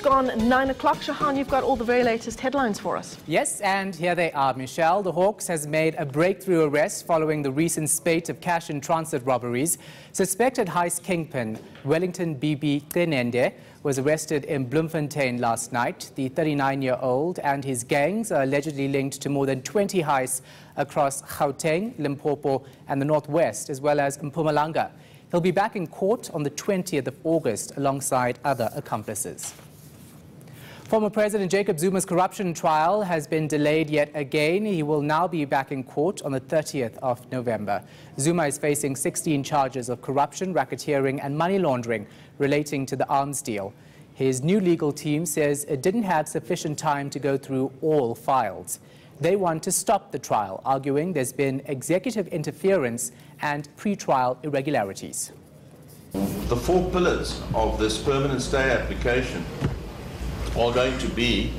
gone 9 o'clock. Shahan, you've got all the very latest headlines for us. Yes, and here they are, Michelle. The Hawks has made a breakthrough arrest following the recent spate of cash in transit robberies. Suspected heist kingpin Wellington Bibi Qenende was arrested in Bloemfontein last night. The 39-year-old and his gangs are allegedly linked to more than 20 heists across Gauteng, Limpopo and the Northwest, as well as Mpumalanga. He'll be back in court on the 20th of August alongside other accomplices. Former President Jacob Zuma's corruption trial has been delayed yet again. He will now be back in court on the 30th of November. Zuma is facing 16 charges of corruption, racketeering and money laundering relating to the arms deal. His new legal team says it didn't have sufficient time to go through all files. They want to stop the trial, arguing there's been executive interference and pre-trial irregularities. The 4 pillars of this permanent stay application are going to be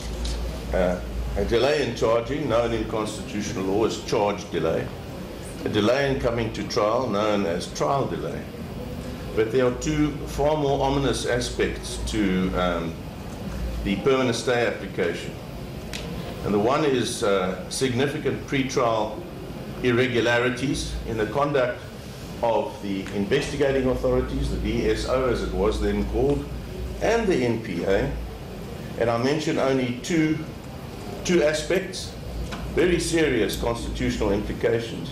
a delay in charging, known in constitutional law as charge delay, a delay in coming to trial, known as trial delay. But there are 2 far more ominous aspects to the permanent stay application. And the one is significant pre-trial irregularities in the conduct of the investigating authorities, the DSO as it was then called, and the NPA. And I mention only two aspects, very serious constitutional implications.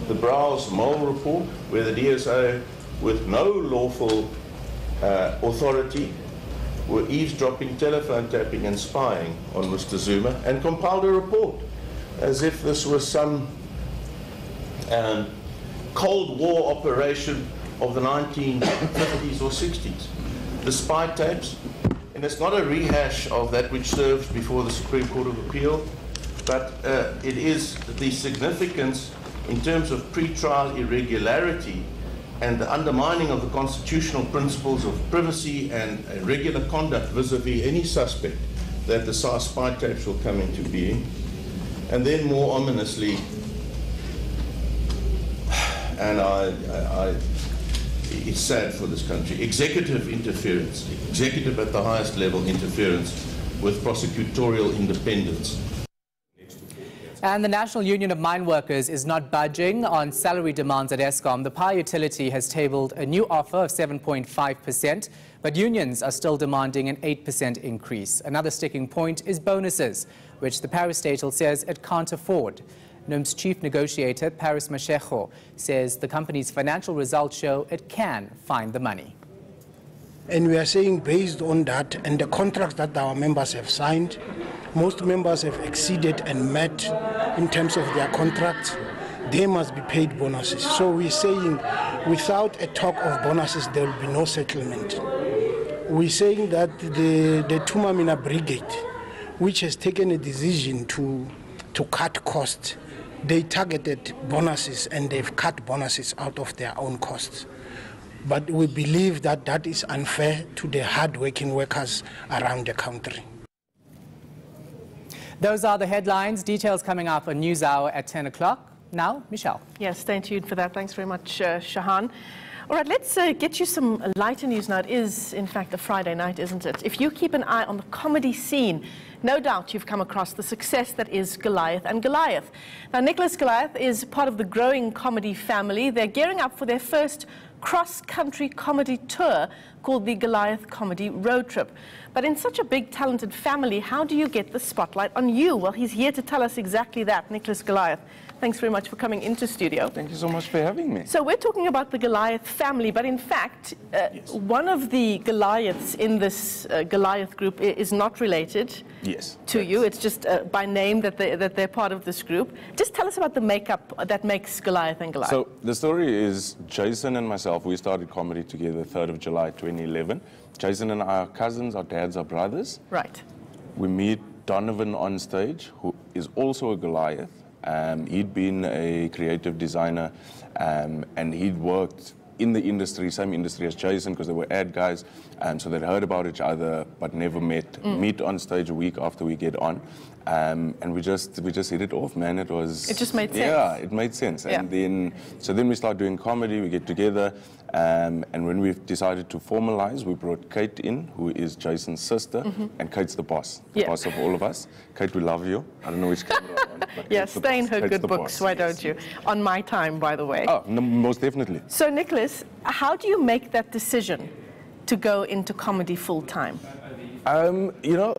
The Browse Mole report, where the DSO, with no lawful authority, were eavesdropping, telephone tapping and spying on Mr. Zuma, and compiled a report as if this was some Cold War operation of the 1950s or 60s. The spy tapes, and it's not a rehash of that which served before the Supreme Court of Appeal, but it is the significance in terms of pre-trial irregularity and the undermining of the constitutional principles of privacy and regular conduct vis-a-vis any suspect that the spy tapes will come into being. And then more ominously, and it's sad for this country, executive interference, executive at the highest level interference with prosecutorial independence. And the National Union of Mine Workers is not budging on salary demands at Eskom. The power utility has tabled a new offer of 7.5%, but unions are still demanding an 8% increase. Another sticking point is bonuses, which the parastatal says it can't afford. NUM's chief negotiator, Paris Mashego, says the company's financial results show it can find the money. And we are saying based on that and the contracts that our members have signed, most members have exceeded and met in terms of their contracts. They must be paid bonuses. So we're saying without a talk of bonuses, there will be no settlement. We're saying that the Tumamina Brigade, which has taken a decision to cut costs, they targeted bonuses and they've cut bonuses out of their own costs. But we believe that that is unfair to the hard-working workers around the country. Those are the headlines. Details coming up on NewsHour at 10 o'clock. Now, Michelle. Yes, stay tuned for that. Thanks very much, Shahan. All right, let's get you some lighter news now. It is, in fact, a Friday night, isn't it? If you keep an eye on the comedy scene, no doubt you've come across the success that is Goliath and Goliath. Now, Nicholas Goliath is part of the growing comedy family. They're gearing up for their first cross-country comedy tour called the Goliath Comedy Road Trip. But in such a big, talented family, how do you get the spotlight on you? Well, he's here to tell us exactly that, Nicholas Goliath. Thanks very much for coming into studio. Thank you so much for having me. So we're talking about the Goliath family, but in fact, Yes. one of the Goliaths in this Goliath group is not related to you. It's just by name that they're part of this group. Just tell us about the makeup that makes Goliath and Goliath. So the story is Jason and myself, we started comedy together 3rd of July 2011. Jason and I are cousins, our dads are brothers. Right. We meet Donovan on stage, who is also a Goliath. He'd been a creative designer and he'd worked in the industry, same industry as Jason, because they were ad guys. So they'd heard about each other but never met. Meet on stage a week after we get on. And we just hit it off, man. It just made sense. Yeah, it made sense. Yeah. And then we start doing comedy, we get together, and when we've decided to formalize, we brought Kate in, who is Jason's sister, and Kate's the boss of all of us. Kate, we love you. I don't know which camera we're on, but Yeah, Kate's the stay in boss. her Kate's good the books, boss, why yes. don't you? On my time, by the way. Oh, no, most definitely. So, Nicholas, how do you make that decision to go into comedy full time? You know,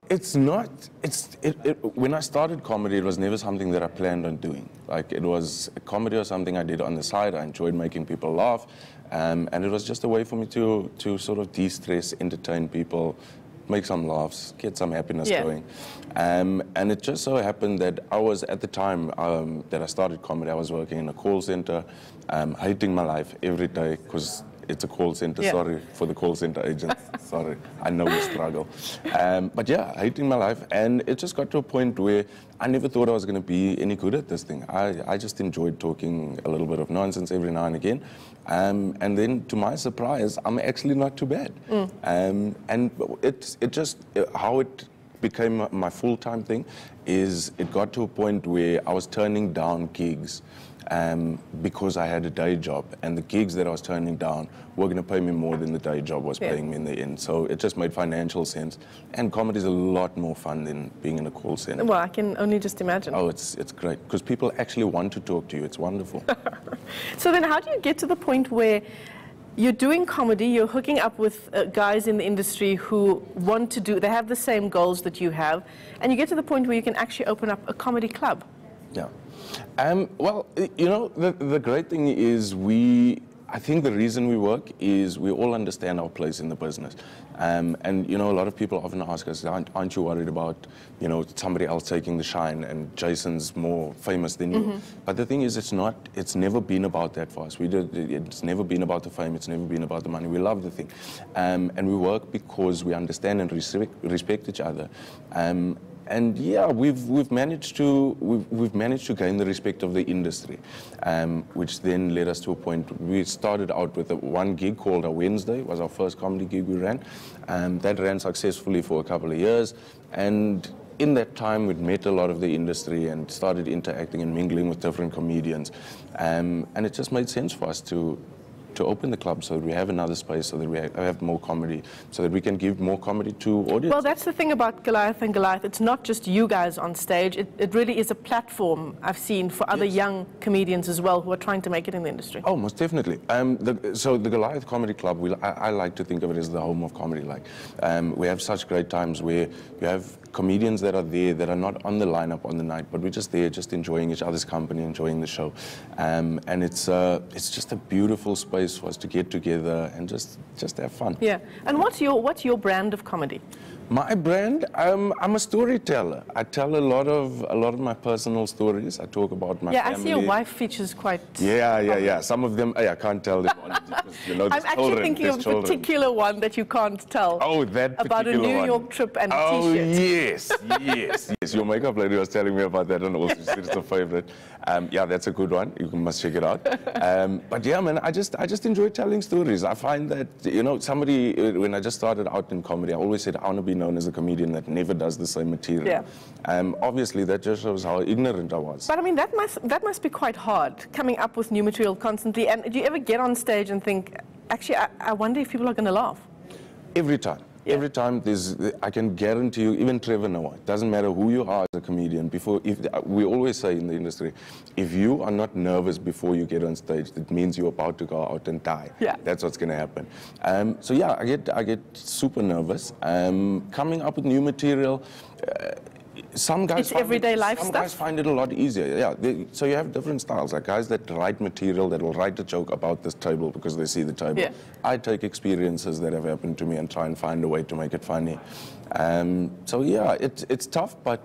when I started comedy, it was never something that I planned on doing. Like, it was comedy or something I did on the side. I enjoyed making people laugh, and it was just a way for me to sort of de-stress, entertain people, make some laughs, get some happiness going. And it just so happened that I was, at the time that I started comedy, I was working in a call center, hating my life every day, because it's a call center. Sorry for the call center agents. Sorry, I know we struggle. But yeah, hating my life. And it just got to a point where I never thought I was going to be any good at this thing. I just enjoyed talking a little bit of nonsense every now and again. And then, to my surprise, I'm actually not too bad. And how it became my full-time thing is it got to a point where I was turning down gigs because I had a day job, and the gigs that I was turning down were going to pay me more than the day job was paying me in the end. So it just made financial sense, and comedy is a lot more fun than being in a call center. Well, I can only just imagine. Oh, it's great, because people actually want to talk to you. It's wonderful. So then how do you get to the point where you're doing comedy, you're hooking up with guys in the industry who want to they have the same goals that you have, and you get to the point where you can actually open up a comedy club? Yeah. Well, you know, the great thing is I think the reason we work is we all understand our place in the business. And, you know, a lot of people often ask us, aren't you worried about, you know, somebody else taking the shine and Jason's more famous than you? But the thing is, it's never been about that for us. It's never been about the fame. It's never been about the money. We love the thing. And we work because we understand and respect each other. And yeah, we've managed to gain the respect of the industry, which then led us to a point. We started out with one gig called a Wednesday. It was our first comedy gig we ran. That ran successfully for a couple of years, and in that time we'd met a lot of the industry and started interacting and mingling with different comedians, and it just made sense for us to open the club so that we have another space, so that we have more comedy, so that we can give more comedy to audiences. Well, that's the thing about Goliath and Goliath. It's not just you guys on stage. It really is a platform, I've seen, for other young comedians as well who are trying to make it in the industry. Oh, most definitely. So the Goliath Comedy Club, I like to think of it as the home of comedy. Like, we have such great times where you have comedians that are there that are not on the lineup on the night, but we're just there, just enjoying each other's company, enjoying the show. And it's just a beautiful space for us to get together and just have fun. Yeah. And what's your brand of comedy? My brand, I'm a storyteller. I tell a lot of my personal stories. I talk about my family. I see your wife features quite... Yeah. Some of them, I can't tell them on because, you know, I'm actually thinking of a particular one that you can't tell. Oh, that particular about a New York trip and a T-shirt. Yes. Your makeup lady was telling me about that, and also she said it's a favorite. Yeah, that's a good one. You must check it out. But yeah, man, I just enjoy telling stories. I find that, you know, when I just started out in comedy, I always said I want to be known as a comedian that never does the same material. Yeah. Obviously, that just shows how ignorant I was. But I mean, that must be quite hard, coming up with new material constantly. And do you ever get on stage and think, actually, I wonder if people are going to laugh? Every time. Yeah. Every time I can guarantee you, even Trevor Noah, it doesn't matter who you are as a comedian, we always say in the industry, if you are not nervous before you get on stage, that means you're about to go out and die. Yeah. That's what's going to happen. So yeah, I get super nervous. Coming up with new material, some guys everyday life stuff. Some guys find it a lot easier. Yeah, so you have different styles. Like guys that write material that will write a joke about this table because they see the table. Yeah. I take experiences that have happened to me and try and find a way to make it funny. So yeah, it's tough, but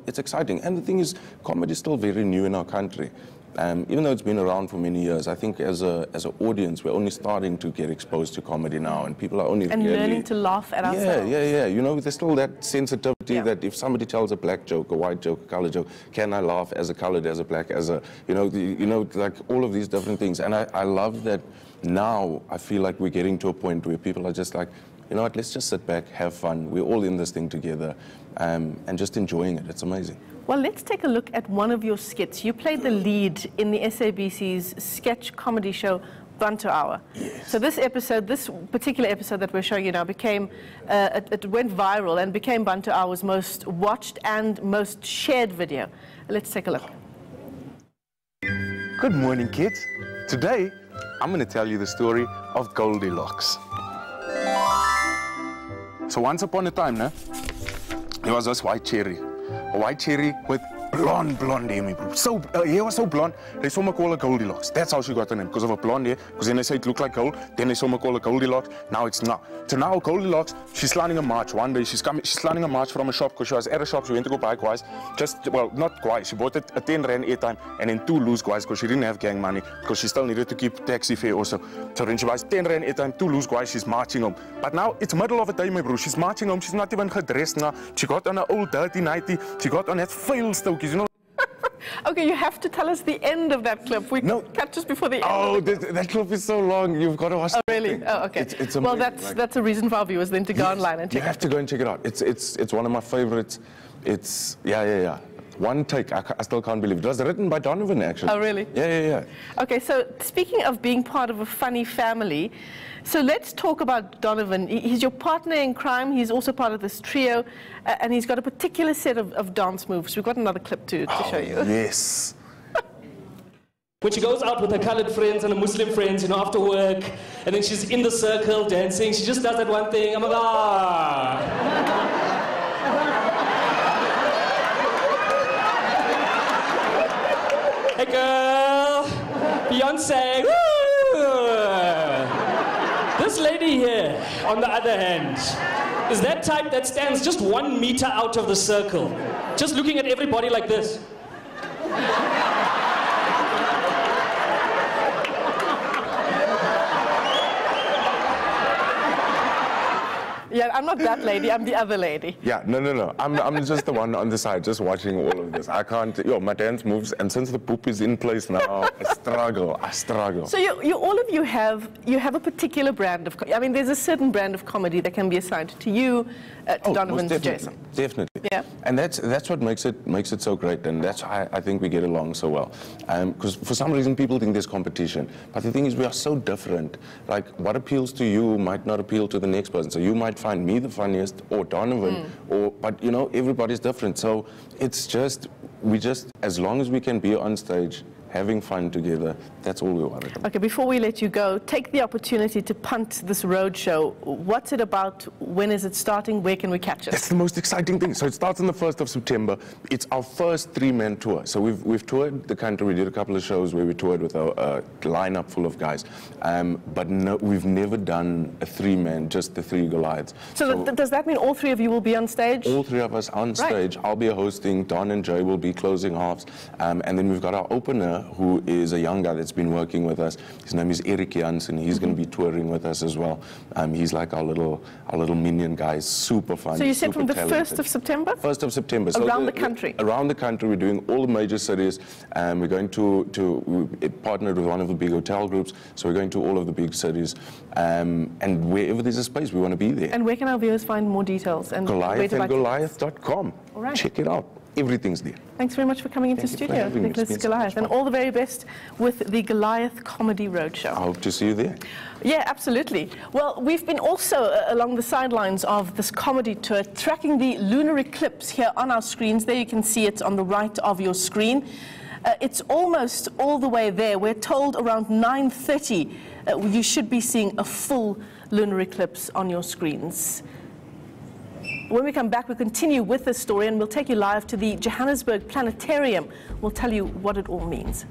it's exciting. And the thing is, comedy is still very new in our country. Even though it's been around for many years, I think as an audience, we're only starting to get exposed to comedy now, and people are only learning to laugh at ourselves. Yeah. You know, there's still that sensitivity that if somebody tells a black joke, a white joke, a colored joke, can I laugh as a colored, as a black, as a like all of these different things. And I love that now. I feel like we're getting to a point where people are just like, you know what, let's just sit back, have fun. We're all in this thing together, and just enjoying it. It's amazing. Well, let's take a look at one of your skits. You played the lead in the SABC's sketch comedy show, Bantu Hour. Yes. So this particular episode that we're showing you now became, it went viral and became Bantu Hour's most watched and most shared video. Let's take a look. Good morning, kids. Today, I'm going to tell you the story of Goldilocks. So once upon a time, there was this white cherry. A white cherry with blonde hair, my bro. So, hair was so blonde, they saw me call her Goldilocks. That's how she got her name, because of her blonde hair. Because then they say it looked like gold, then they saw me call her Goldilocks. Now it's not. So now Goldilocks, she's planning a march. One day she's planning a march from a shop, because she was at a shop, she went to go buy guys. Well, not guys, she bought a 10 rand airtime and then 2 loose guys, because she didn't have gang money, because she still needed to keep taxi fare also. So then she buys 10 rand airtime, 2 loose guys, she's marching home. But now it's middle of the day, my bro. She's marching home, she's not even dressed now. She got on an old dirty nightie, she got on that fail stokies, you know. Okay, you have to tell us the end of that clip. We No. cut just before the end. Oh, that clip is so long. You've got to watch. Oh, really? Oh, okay. It's well, amazing. that's a reason for our viewers then to go online and check You have to go and check it out. It's one of my favorites. It's, yeah. One take, I still can't believe it. It was written by Donovan, actually. Oh, really? Yeah. Okay, so speaking of being part of a funny family, so let's talk about Donovan. He's your partner in crime. He's also part of this trio, and he's got a particular set of dance moves. We've got another clip to show you. Yes. When she goes out with her colored friends and her Muslim friends, you know, after work, and then she's in the circle dancing, she just does that one thing. I'm like, ah. Hey girl, Beyonce, woo! This lady here, on the other hand, is that type that stands just 1 meter out of the circle, just looking at everybody like this. Yeah, I'm not that lady, I'm the other lady. Yeah, no. I'm just the one on the side, just watching all of this. I can't, my dance moves, and since the poop is in place now, I struggle. So all of you have a particular brand of, I mean, there's a certain brand of comedy that can be assigned to you, to Donovan, to Jason. Definitely. Yeah. And that's what makes it so great, and that's why I think we get along so well. Because for some reason people think there's competition, but the thing is we are so different. Like what appeals to you might not appeal to the next person. So you might find me the funniest, or Donovan, but everybody's different. So it's just, as long as we can be on stage, having fun together, that's all we want to do. Okay, before we let you go, take the opportunity to punt this road show. What's it about? When is it starting? Where can we catch it? That's the most exciting thing. So it starts on the 1st of September. It's our first 3-man tour. So we've toured the country. We did a couple of shows where we toured with a lineup full of guys. But no, we've never done a 3-man, just the 3 Goliaths. So does that mean all 3 of you will be on stage? All 3 of us on stage. I'll be hosting. Don and Jay will be closing halves. And then we've got our opener, who is a young guy that's been working with us. His name is Eric Jansen. He's going to be touring with us as well. He's like our little minion guy. He's super fun. So you said from the talented. 1st of September? 1st of September. Around the country? Around the country. We're doing all the major cities. We're going we partnered with one of the big hotel groups, so we're going to all of the big cities. And wherever there's a space, we want to be there. And where can our viewers find more details? And GoliathAndGoliath.com. All right. Check it out. Everything's there. Thanks very much for coming into studio, Nicholas Goliath. And all the very best with the Goliath Comedy Road Show. I hope to see you there. Yeah, absolutely. Well, we've been also along the sidelines of this comedy tour, tracking the lunar eclipse here on our screens. There you can see it on the right of your screen. It's almost all the way there. We're told around 9:30 you should be seeing a full lunar eclipse on your screens. When we come back, we'll continue with this story, and we'll take you live to the Johannesburg Planetarium. We'll tell you what it all means.